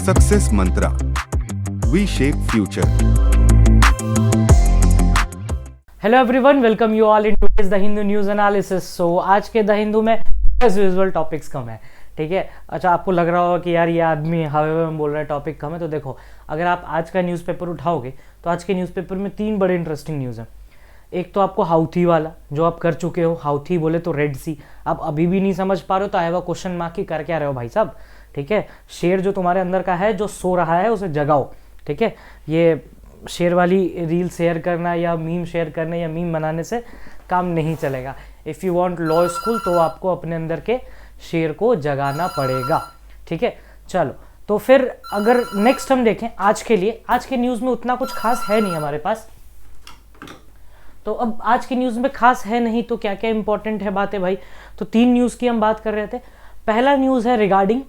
Success mantra, we shape future. Hello everyone, welcome you all in today's the Hindu news analysis. So आज के the Hindu में as usual topics कम है, ठीक है। अच्छा, आपको लग रहा होगा कि यार ये आदमी हवा में बोल रहा है, टॉपिक कम है। तो देखो, अगर आप आज का न्यूज़पेपर उठाओगे तो आज के न्यूज़पेपर में 3 बड़े इंटरेस्टिंग न्यूज़ हैं। एक तो आपको हाउथी वाला, जो आप कर चुके हो। हाउथी बोले तो रेड सी, आप अभी भी नहीं समझ पा रहे हो तो I have a question mark की कर क्या रहे हो भाई साहब, ठीक है। शेर जो तुम्हारे अंदर का है, जो सो रहा है, उसे जगाओ, ठीक है। ये शेर वाली रील शेयर करना या मीम शेयर करने या मीम बनाने से काम नहीं चलेगा। If you want law school तो आपको अपने अंदर के शेर को जगाना पड़ेगा, ठीक है। चलो, तो फिर अगर नेक्स्ट हम देखें आज के लिए, आज के न्यूज़ में उतना कुछ खास है नहीं हमारे पास। तो अब आज की न्यूज़ में खास है नहीं तो क्या क्या इंपॉर्टेंट है बातें भाई। तो 3 न्यूज़ की हम बात कर रहे थे। पहला न्यूज़ है regarding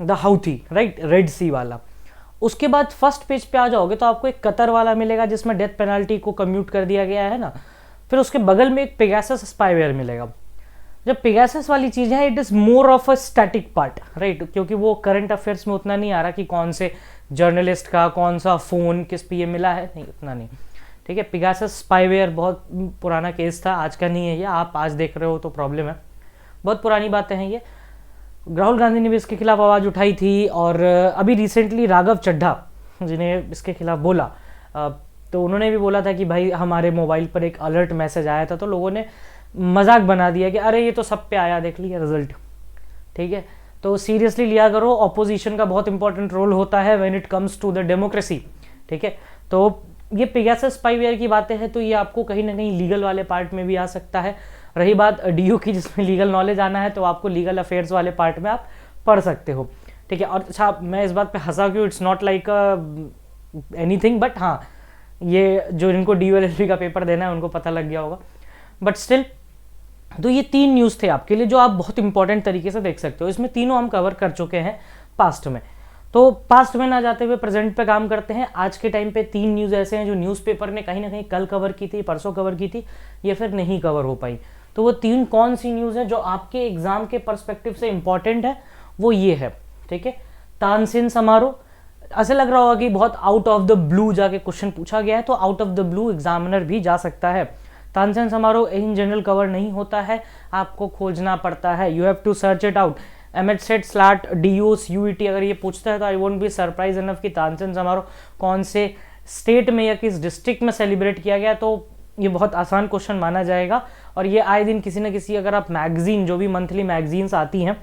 the Houthi, right, red sea वाला। उसके बाद फर्स्ट पेज पे आ जाओगे तो आपको एक कतर वाला मिलेगा जिसमें डेथ पेनल्टी को कम्यूट कर दिया गया है ना। फिर उसके बगल में एक पेगासस स्पाईवेयर मिलेगा। जब पेगासस वाली चीज़ है, it is more of a static part, right, क्योंकि वो करंट अफेयर्स में उतना नहीं आ रहा कि कौन से जर्नलिस्ट का कौन सा फ़ोन किस पे ये मिला है, नहीं, उतना नहीं, ठीक है। पेगासस स्पाईवेयर बहुत पुराना केस था, आज का नहीं है ये। आप आज देख रहे हो तो प्रॉब्लम है, बहुत पुरानी बातें हैं ये। राहुल गांधी ने भी इसके खिलाफ आवाज़ उठाई थी और अभी रिसेंटली राघव चड्ढा जिन्हें इसके खिलाफ बोला, तो उन्होंने भी बोला था कि भाई हमारे मोबाइल पर एक अलर्ट मैसेज आया था, तो लोगों ने मजाक बना दिया कि अरे ये तो सब पे आया, देख लिया रिजल्ट, ठीक है। तो सीरियसली लिया करो, ऑपोजिशन का बहुत इंपॉर्टेंट रोल होता है when it comes to the democracy, ठीक है। तो ये पेगासस स्पाईवेयर की बातें हैं, तो ये आपको कहीं ना कहीं लीगल वाले पार्ट में भी आ सकता है। रही बात डीयू की, जिसमें लीगल नॉलेज आना है, तो आपको लीगल अफेयर्स वाले पार्ट में आप पढ़ सकते हो, ठीक है। और अच्छा, मैं इस बात पे हंसा क्यों, it's not like anything, but हाँ, ये जो इनको DULLB का पेपर देना है उनको पता लग गया होगा, बट स्टिल। तो ये 3 न्यूज़ थे आपके लिए जो आप बहुत इंपॉर्टेंट तरीके से देख सकते हो। इसमें तीनों हम कवर कर चुके हैं पास्ट में। तो पास्ट में ना जाते हुए प्रेजेंट पे काम करते हैं। आज के टाइम पे 3 न्यूज़ ऐसे हैं जो न्यूज़पेपर ने कहीं ना कहीं कल कवर की थी, परसों कवर की थी, ये फिर नहीं कवर हो पाई। तो वो 3 कौन सी न्यूज़ है जो आपके एग्जाम के पर्सपेक्टिव से इंपॉर्टेंट है, वो ये है, ठीक है। तानसेन समारोह, ऐसे लग रहा होगा कि बहुत आउट ऑफ द ब्लू जाके क्वेश्चन पूछा गया है, तो out of the blue examiner भी जा सकता है। तानसेन समारोह इन जनरल कवर नहीं होता है, आपको खोजना पड़ता है, you have to search it out. MHCET SLAT DUS UET अगर ये पूछता है तो I won't be surprise enough कि तानसेन समारोह कौन से स्टेट में या किस डिस्ट्रिक्ट में सेलिब्रेट किया गया, तो ये बहुत आसान क्वेश्चन माना जाएगा। और ये आए दिन किसी न किसी, अगर आप मैगजीन, जो भी मंथली मैगजीन्स आती हैं,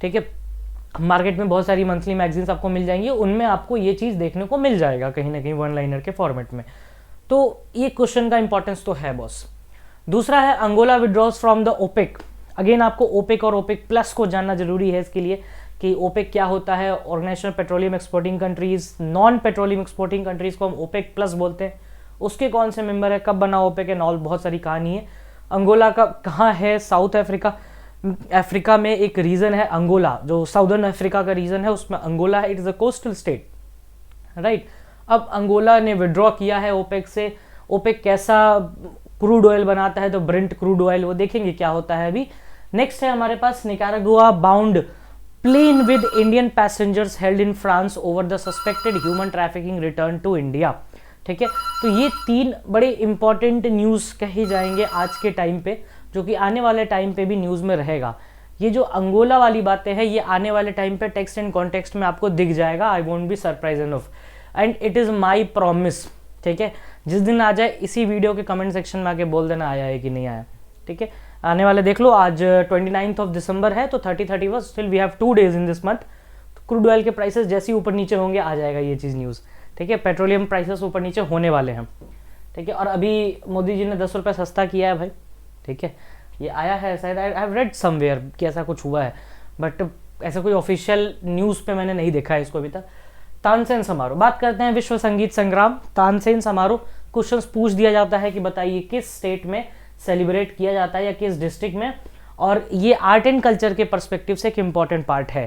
ठीक है, मार्केट में बहुत सारी मंथली मैगजीन्स आपको मिल जाएंगी, उनमें आपको ये चीज़ देखने को मिल जाएगा कहीं ना कहीं वन लाइनर के फॉर्मेट में। तो ये क्वेश्चन का इंपॉर्टेंस तो है बॉस। दूसरा है Angola withdraws from the OPEC. Again आपको ओपेक और ओपेक प्लस को जानना जरूरी है इसके लिए कि ओपेक क्या होता है। Organisation petroleum exporting countries, non petroleum exporting countries को हम ओपेक प्लस बोलते हैं। उसके कौन से मेंबर है, कब बना ओपेक एंड ऑल, बहुत सारी कहानी है। अंगोला का कहाँ है, साउथ अफ्रीका में एक रीजन है अंगोला, जो साउदर्न अफ्रीका का रीजन है, उसमें अंगोला है। It is a coastal state, right. अब अंगोला ने विड्रॉ किया है ओपेक से। ओपेक कैसा क्रूड ऑयल बनाता है, तो ब्रेंट क्रूड ऑयल, वो देखेंगे क्या होता है अभी। नेक्स्ट है हमारे पास Nicaragua bound plane with Indian passengers held in France over the suspected human trafficking return to India, ठीक है। तो ये 3 बड़े इंपॉर्टेंट न्यूज़ कहे जाएंगे आज के टाइम पे, जो कि आने वाले टाइम पे भी न्यूज़ में रहेगा। ये जो अंगोला वाली बातें हैं, ये आने वाले टाइम पे टेक्स्ट एंड कॉन्टेक्स्ट में आपको दिख जाएगा। आई won't be surprise enough and it is my promise, ठीक है। जिस दिन आ जाए इसी वीडियो के कमेंट सेक्शन में आके बोल देना आया है कि नहीं आया, ठीक है। आने वाले देख लो, आज 29 ऑफ दिसंबर है, तो 31 still we have 2 days in this month. तो क्रूड ऑयल के प्राइसेस जैसे ही ऊपर नीचे होंगे आ जाएगा ये चीज़ न्यूज़, ठीक है। पेट्रोलियम प्राइसेस ऊपर नीचे होने वाले हैं, ठीक है। और अभी मोदी जी ने 10 रुपये सस्ता किया है भाई, ठीक है। ये आया है शायद, आई हैव रेड समवेयर कि ऐसा कुछ हुआ है, बट ऐसा कोई ऑफिशियल न्यूज़ पे मैंने नहीं देखा है इसको अभी तक। तानसेन समारोह, बात करते हैं विश्व संगीत संग्राम। तानसेन समारोह क्वेश्चंस पूछ दिया जाता है कि बताइए किस स्टेट में सेलिब्रेट किया जाता है या किस डिस्ट्रिक्ट में, और ये आर्ट एंड कल्चर के पर्सपेक्टिव से एक इंपॉर्टेंट पार्ट है।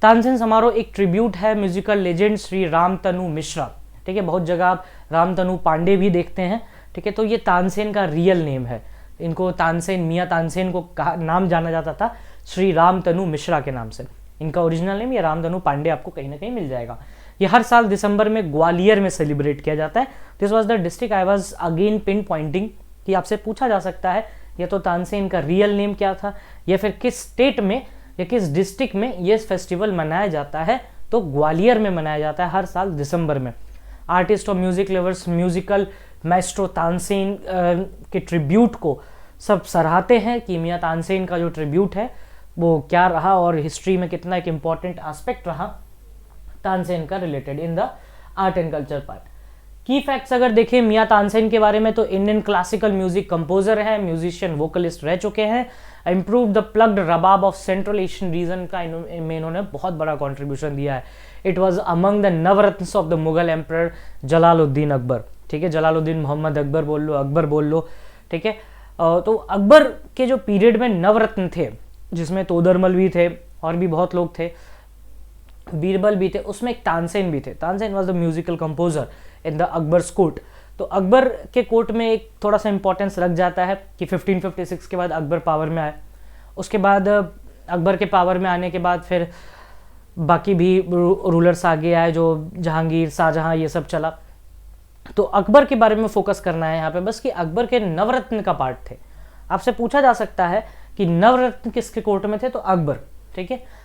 तानसेन समारोह एक ट्रिब्यूट है म्यूजिकल लेजेंड श्री रामतनु मिश्रा, ठीक है। बहुत जगह आप रामतनु पांडे भी देखते हैं, ठीक है। तो ये तानसेन का रियल नेम है, इनको तानसेन, मियाँ तानसेन को नाम जाना जाता था श्री रामतनु मिश्रा के नाम से। इनका ओरिजिनल नेम या रामधनु पांडे आपको कहीं ना कहीं मिल जाएगा। ये हर साल दिसंबर में ग्वालियर में सेलिब्रेट किया जाता है। This was the district I was again pin pointing कि आपसे पूछा जा सकता है या तो तानसेन का रियल नेम क्या था या फिर किस स्टेट में या किस डिस्ट्रिक्ट में ये फेस्टिवल मनाया जाता है, तो ग्वालियर में मनाया जाता है हर साल दिसंबर में। आर्टिस्ट और music lovers musical maestro Tansen के ट्रिब्यूट को सब सराहते हैं कि मियाँ तानसेन का जो ट्रिब्यूट है वो क्या रहा और हिस्ट्री में कितना एक इम्पॉर्टेंट एस्पेक्ट रहा तानसेन का related in the art and culture part. की फैक्ट्स अगर देखें मियाँ तानसेन के बारे में तो इंडियन क्लासिकल म्यूजिक कंपोजर है, म्यूजिशियन वोकलिस्ट रह चुके हैं। Improve the plugged rabab of central Asian region का में इन्होंने बहुत बड़ा कंट्रीब्यूशन दिया है। It was among the Navratna of the Mughal emperor Jalaluddin Akbar, ठीक है, जलालुद्दीन मोहम्मद अकबर बोल लो, ठीक है। तो अकबर के जो पीरियड में नवरत्न थे जिसमें तोदरमल भी थे और भी बहुत लोग थे, बीरबल भी थे, उसमें एक तानसेन भी थे। Tansen was the musical composer in the Akbar's court. तो अकबर के कोर्ट में एक थोड़ा सा इंपॉर्टेंस रख जाता है कि 1556 के बाद अकबर पावर में आए। उसके बाद अकबर के पावर में आने के बाद फिर बाकी भी रूलर्स आगे आए, जो जहांगीर, शाहजहां, ये सब चला। तो अकबर के बारे में फोकस करना है यहाँ पे बस कि अकबर के नवरत्न का पार्ट थे। आपसे पूछा जा सकता है कि नवरत्न किसके कोर्ट में थे, तो अकबर, ठीक है।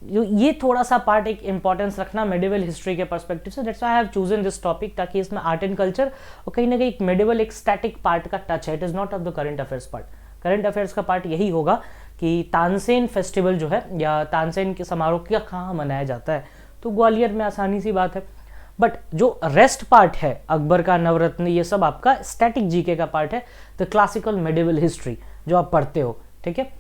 ये थोड़ा सा पार्ट एक इंपॉर्टेंस रखना मेडिवल हिस्ट्री के पर्सपेक्टिव से। That's why I have chosen this topic, ताकि इसमें आर्ट एंड कल्चर और कहीं ना कहीं एक मेडिवल एक स्टैटिक पार्ट का टच है। It is not of the current affairs part. Current affairs का पार्ट यही होगा कि तानसेन फेस्टिवल जो है या तानसेन के समारोह क्या कहाँ मनाया जाता है, तो ग्वालियर में, आसानी सी बात है। बट जो रेस्ट पार्ट है अकबर का, नवरत्न, ये सब आपका स्टैटिक जीके का पार्ट है, द क्लासिकल मेडिवल हिस्ट्री जो आप पढ़ते हो, ठीक है।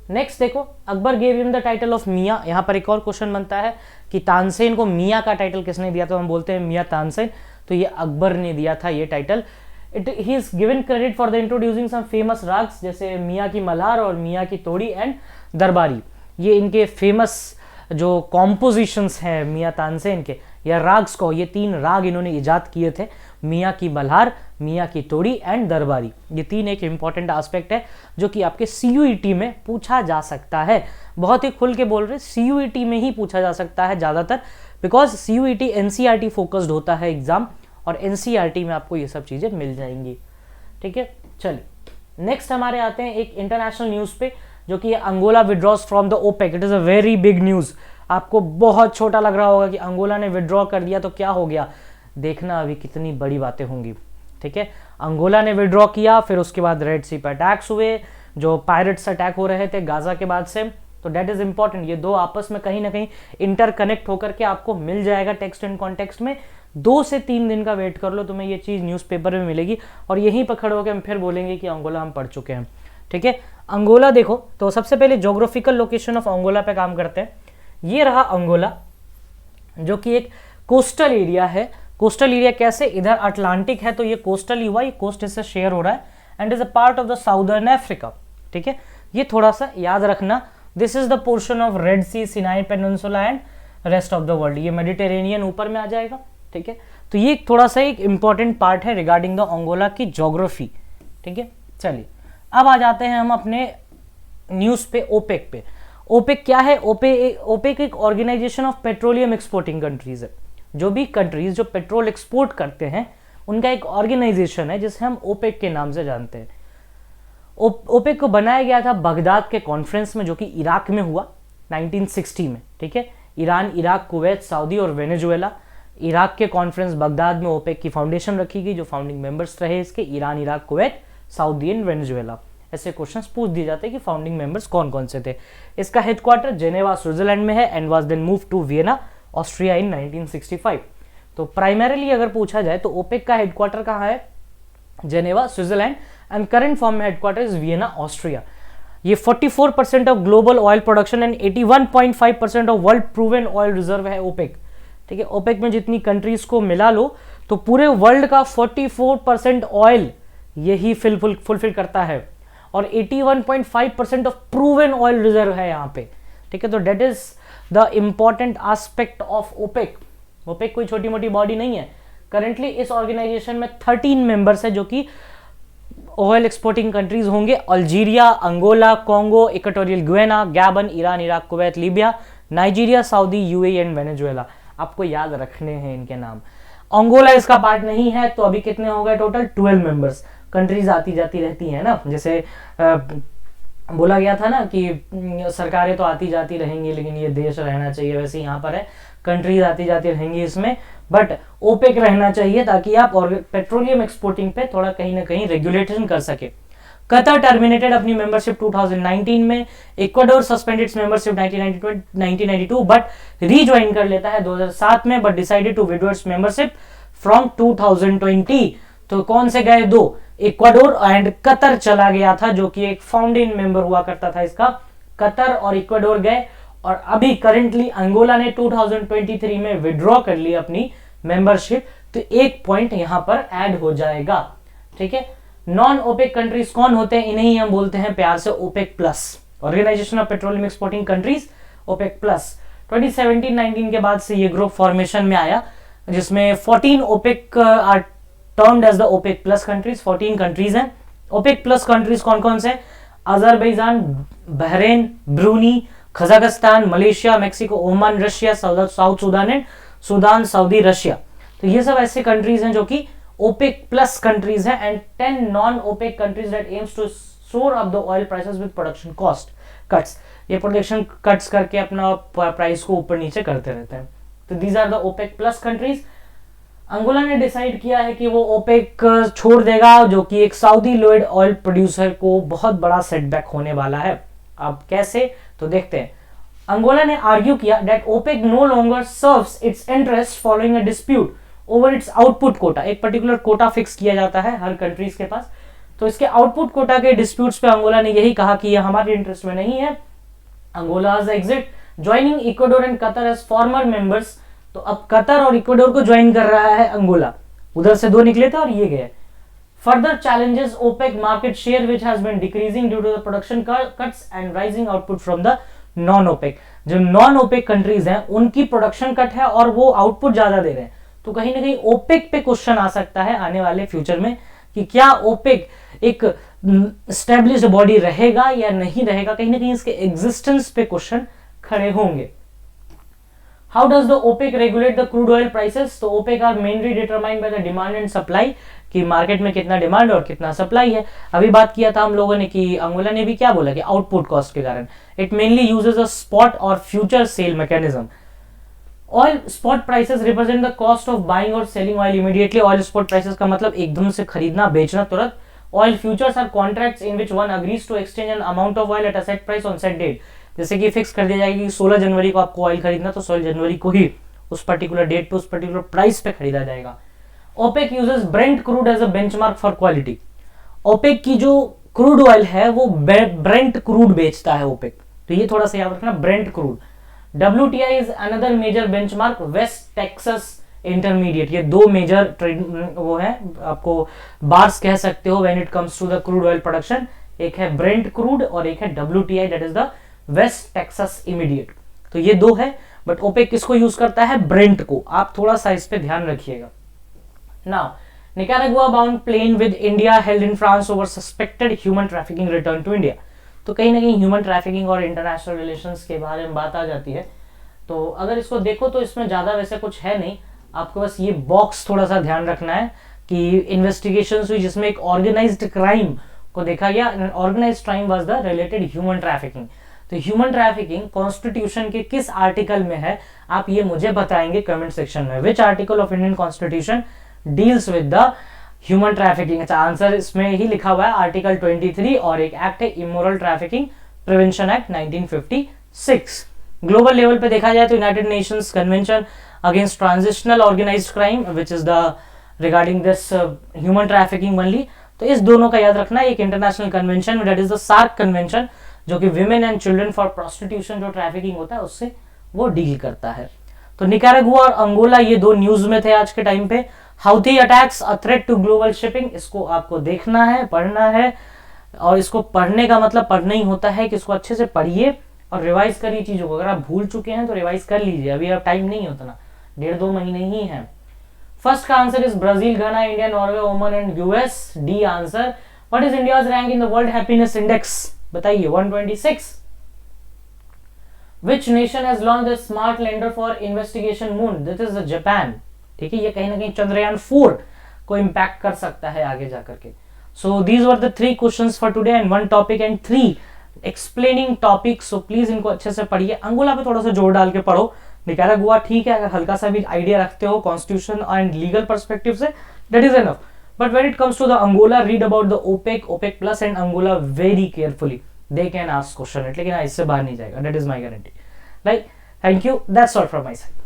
नेक्स्ट देखो, Akbar gave him the title of मियाँ। यहाँ पर एक और क्वेश्चन बनता है कि तानसेन को मियाँ का टाइटल किसने दिया, तो हम बोलते हैं मियाँ तानसेन, तो ये अकबर ने दिया था ये title. He is given credit for the introducing some famous ragas जैसे मियाँ की मल्हार और मियाँ की तोड़ी एंड दरबारी। ये इनके फेमस जो कॉम्पोजिशंस हैं मियाँ तानसेन के या राग्स को, ये 3 राग इन्होंने इजाद किए थे, मियाँ की मल्हार, मियाँ की तोड़ी एंड दरबारी। ये 3 एक इंपॉर्टेंट एस्पेक्ट है जो कि आपके सीयूईटी में पूछा जा सकता है। बहुत ही खुल के बोल रहे, सीयूईटी में ही पूछा जा सकता है ज़्यादातर, बिकॉज सीयूईटी एनसीईआरटी फोकस्ड होता है एग्जाम, और एनसीईआरटी में आपको ये सब चीज़ें मिल जाएंगी, ठीक है। चलिए नेक्स्ट हमारे आते हैं एक इंटरनेशनल न्यूज़ पे, जो कि Angola withdraws from the OPEC. It is a very big news. आपको बहुत छोटा लग रहा होगा कि अंगोला ने विड्रॉ कर दिया तो क्या हो गया, देखना अभी कितनी बड़ी बातें होंगी, ठीक है। अंगोला ने विड्रॉ किया, फिर उसके बाद रेड सी पे अटैक्स हुए, जो पायरेट्स अटैक हो रहे थे गाजा के बाद से, तो डेट इज इंपॉर्टेंट। ये 2 आपस में कहीं ना कहीं इंटरकनेक्ट होकर के आपको मिल जाएगा टेक्स्ट एंड कॉन्टेक्स्ट में। 2 से 3 दिन का वेट कर लो, तुम्हें ये चीज़ न्यूज़पेपर में मिलेगी और यहीं पर खड़े होकर हम फिर बोलेंगे कि अंगोला हम पढ़ चुके हैं, ठीक है। अंगोला देखो, तो सबसे पहले ज्योग्राफिकल लोकेशन ऑफ अंगोला पे काम करते हैं। ये रहा अंगोला, जो कि एक कोस्टल एरिया है। कोस्टल एरिया कैसे, इधर अटलांटिक है तो ये कोस्टल ही हुआ, ये कोस्ट इससे शेयर हो रहा है, and is a part of the southern Africa, ठीक है। ये थोड़ा सा याद रखना, this is the portion of Red Sea, Sinai peninsula and rest of the world. ये मेडिटेरेनियन ऊपर में आ जाएगा, ठीक है। तो ये थोड़ा सा एक इंपॉर्टेंट पार्ट है रिगार्डिंग द अंगोला की ज्योग्राफी, ठीक है। चलिए अब आ जाते हैं हम अपने न्यूज़ पे, ओपेक पे। ओपेक क्या है, ओपेक एक organisation of petroleum exporting countries है। जो भी कंट्रीज जो पेट्रोल एक्सपोर्ट करते हैं उनका एक ऑर्गेनाइजेशन है जिसे हम ओपेक के नाम से जानते हैं। ओपेक को बनाया गया था बगदाद के कॉन्फ्रेंस में, जो कि इराक में हुआ 1960 में, ठीक है। ईरान, इराक, कुवैत, सऊदी और वेनेजुएला, इराक के कॉन्फ्रेंस बगदाद में ओपेक की फाउंडेशन रखी गई। जो फाउंडिंग मेंबर्स रहे इसके, Iran, Iraq, Kuwait, Saudi and Venezuela. ऐसे क्वेश्चंस पूछ दिए जाते हैं कि फाउंडिंग मेंबर्स कौन कौन से थे। इसका हेडक्वार्टर जेनेवा स्विट्जरलैंड में है and was then move to Vienna Austria in 1965। तो प्राइमरीली अगर पूछा जाए तो ओपेक का हेडक्वार्टर कहाँ है, Geneva Switzerland, and current form में हेडक्वार्टर इज वियना ऑस्ट्रिया। ये 44% of global oil production and 81.5% of world proven oil reserve है ओपेक, ठीक है। ओपेक में जितनी कंट्रीज को मिला लो तो पूरे वर्ल्ड का 44% ऑयल यही फुलफिल करता है, और 81.5% ऑफ प्रूवन ऑयल रिजर्व है यहाँ पे, ठीक है। तो that is the important aspect of OPEC. OPEC कोई छोटी मोटी बॉडी नहीं है। करंटली इस ऑर्गेनाइजेशन में 13 मेंबर्स है जो कि ऑयल एक्सपोर्टिंग कंट्रीज होंगे, Algeria, Angola, Congo, Equatorial Guinea, Gabon, Iran, Iraq, Kuwait, Libya, Nigeria, Saudi, UAE and Venezuela. आपको याद रखने हैं इनके नाम। अंगोला इसका पार्ट नहीं है, तो अभी कितने हो गए टोटल, 12 मेंबर्स। कंट्रीज आती जाती रहती है ना, जैसे बोला गया था ना कि सरकारें तो आती जाती रहेंगी लेकिन ये देश रहना चाहिए, वैसे यहाँ पर है कंट्रीज आती जाती रहेंगी इसमें, बट ओपेक रहना चाहिए ताकि आप और पेट्रोलियम एक्सपोर्टिंग पे थोड़ा कहीं ना कहीं रेगुलेशन कर सके। कतर टर्मिनेटेड अपनी मेंबरशिप 2019 में, Ecuador suspended its membership 1992 but rejoin कर लेता है 2007 में, but decided to withdraw its membership from 2020। तो कौन से गए, दो, इक्वाडोर एंड कतर चला गया था जो कि एक फाउंडिंग मेंबर हुआ करता था इसका। कतर और इक्वाडोर गए, और अभी करंटली अंगोला ने 2023 में विड्रॉ कर ली अपनी मेंबरशिप, तो एक पॉइंट यहां पर ऐड हो जाएगा। ठीक है, नॉन ओपेक कंट्रीज कौन होते हैं, इन्हें ही हम बोलते हैं प्यार से OPEC plus, organisation of petroleum exporting countries, OPEC plus. 2017-19 के बाद से ये ग्रुप फॉर्मेशन में आया, जिसमें 14 OPEC are termed as the OPEC plus countries. 14 countries हैं। ओपेक प्लस कंट्रीज कौन कौन से, Azerbaijan, Bahrain, Brunei, Kazakhstan, Malaysia, Mexico, Oman, Russia, South Sudan and Sudan, Saudi, Russia. तो ये सब ऐसे कंट्रीज हैं जो कि ओपेक प्लस कंट्रीज हैं, and 10 non OPEC countries that aims to soar up the oil prices with production cost cuts. ये production cuts करके अपना प्राइस को ऊपर नीचे करते रहते हैं। तो these are the OPEC plus countries. Angola ने डिसाइड किया है कि वो ओपेक छोड़ देगा, जो कि एक सऊदी लोड ऑयल प्रोड्यूसर को बहुत बड़ा सेटबैक होने वाला है। अब कैसे, तो देखते हैं। अंगोला ने आर्ग्यू किया that OPEC no longer serves its interest following a dispute over its output quota. एक पर्टिकुलर कोटा फिक्स किया जाता है हर कंट्रीज के पास, तो इसके आउटपुट कोटा के डिस्प्यूट्स पे अंगोला ने यही कहा कि ये हमारे इंटरेस्ट में नहीं है। Angola's exit joining Ecuador and Qatar as former members. तो अब कतर और इक्वाडोर को ज्वाइन कर रहा है अंगोला, उधर से दो निकले थे और ये गए। Further challenges OPEC market share which has been decreasing due to the production cuts and rising output from the non OPEC. जो नॉन ओपेक कंट्रीज हैं उनकी प्रोडक्शन कट है और वो आउटपुट ज्यादा दे रहे हैं, तो कहीं ना कहीं ओपेक पे क्वेश्चन आ सकता है आने वाले फ्यूचर में कि क्या ओपेक एक एस्टेब्लिश्ड बॉडी रहेगा या नहीं रहेगा, कहीं ना कहीं इसके एग्जिस्टेंस पे क्वेश्चन खड़े होंगे। How does the OPEC regulate the crude oil prices? तो OPEC are mainly determined by the demand and supply, कि मार्केट में कितना डिमांड और कितना सप्लाई है। अभी बात किया था हम लोगों ने कि अंगोला ने भी क्या बोला कि आउटपुट कॉस्ट के कारण it mainly uses a spot और future sale mechanism. Oil spot prices represent the cost of buying और selling oil immediately. Oil spot prices का मतलब एकदम से खरीदना बेचना तुरंत। Oil futures are contracts in which one agrees to exchange an amount of oil at a set price on set date. जैसे कि फिक्स कर दिया जाएगी कि 16 जनवरी को आपको ऑयल खरीदना, तो 16 जनवरी को ही उस पर्टिकुलर डेट पे उस पर्टिकुलर प्राइस पे खरीदा जाएगा। OPEC uses Brent crude as a benchmark for quality. OPEC की जो क्रूड ऑयल है वो ब्रेंट क्रूड बेचता है ओपेक, तो ये थोड़ा सा याद रखना, Brent crude. WTI is another major benchmark, West Texas intermediate. ये दो मेजर वो है, आपको बार्स कह सकते हो when it comes to the crude oil production. एक है ब्रेंट क्रूड और एक है WTI, that is the West Texas immediate. तो ये दो है, बट ओपेक किसको यूज करता है, ब्रेंट को। आप थोड़ा सा इस पे ध्यान रखिएगा। Now Nicaragua bound plane with India held in France over suspected human trafficking return to India. तो कहीं ना कहीं ह्यूमन ट्रैफिकिंग और इंटरनेशनल रिलेशंस के बारे में बात आ जाती है। तो अगर इसको देखो तो इसमें ज्यादा वैसे कुछ है नहीं, आपको बस ये बॉक्स थोड़ा सा ध्यान रखना है कि इन्वेस्टिगेशंस हुई जिसमें एक ऑर्गेनाइज्ड क्राइम को देखा गया। Organised crime was the related human trafficking. तो ह्यूमन ट्रैफिकिंग कॉन्स्टिट्यूशन के किस आर्टिकल में है, आप ये मुझे बताएंगे कमेंट सेक्शन में। Which article of Indian constitution deals with the human trafficking? अच्छा, आंसर इसमें ही लिखा हुआ है आर्टिकल 23, और एक एक्ट है immoral trafficking prevention act 1956। Global level पे देखा जाए तो United Nations convention against transitional organised crime which is the regarding this human trafficking only. तो इस दोनों का याद रखना। एक international convention that is the SAARC convention, जो कि women and children for prostitution जो ट्रैफिकिंग होता है उससे वो डील करता है। तो निकारागुआ और अंगोला ये दो न्यूज में थे आज के टाइम पे। Houthi attacks a threat to global shipping, इसको आपको देखना है, पढ़ना है, और इसको पढ़ने का मतलब पढ़ना ही होता है कि इसको अच्छे से पढ़िए और रिवाइज करिए चीजों को। अगर आप भूल चुके हैं तो रिवाइज कर लीजिए, अभी अब टाइम नहीं होता ना, 1.5-2 महीने ही है। फर्स्ट का answer is Brazil, Ghana, India, Norway, Oman and US. D answer. What is India's rank in the world happiness index? बताइए। 126। Which nation has launch the smart lander for investigation moon? This is Japan. ठीक है, ये कहीं ना कहीं चंद्रयान 4 को impact कर सकता है आगे जाकर के। So these were the 3 questions for today and 1 topic and 3 explaining topic. So please इनको अच्छे से पढ़िए, अंगोला पे थोड़ा सा जोर डाल के पढ़ो। निकारागुआ ठीक है, अगर हल्का सा भी आइडिया रखते हो कॉन्स्टिट्यूशन एंड लीगल पर्सपेक्टिव से, that is enough. But when it comes to the Angola, read about the OPEC, OPEC plus and Angola very carefully. They can ask question, लेकिन इससे बाहर नहीं जाएगा, that is my guarantee. Right, thank you, that's all from my side.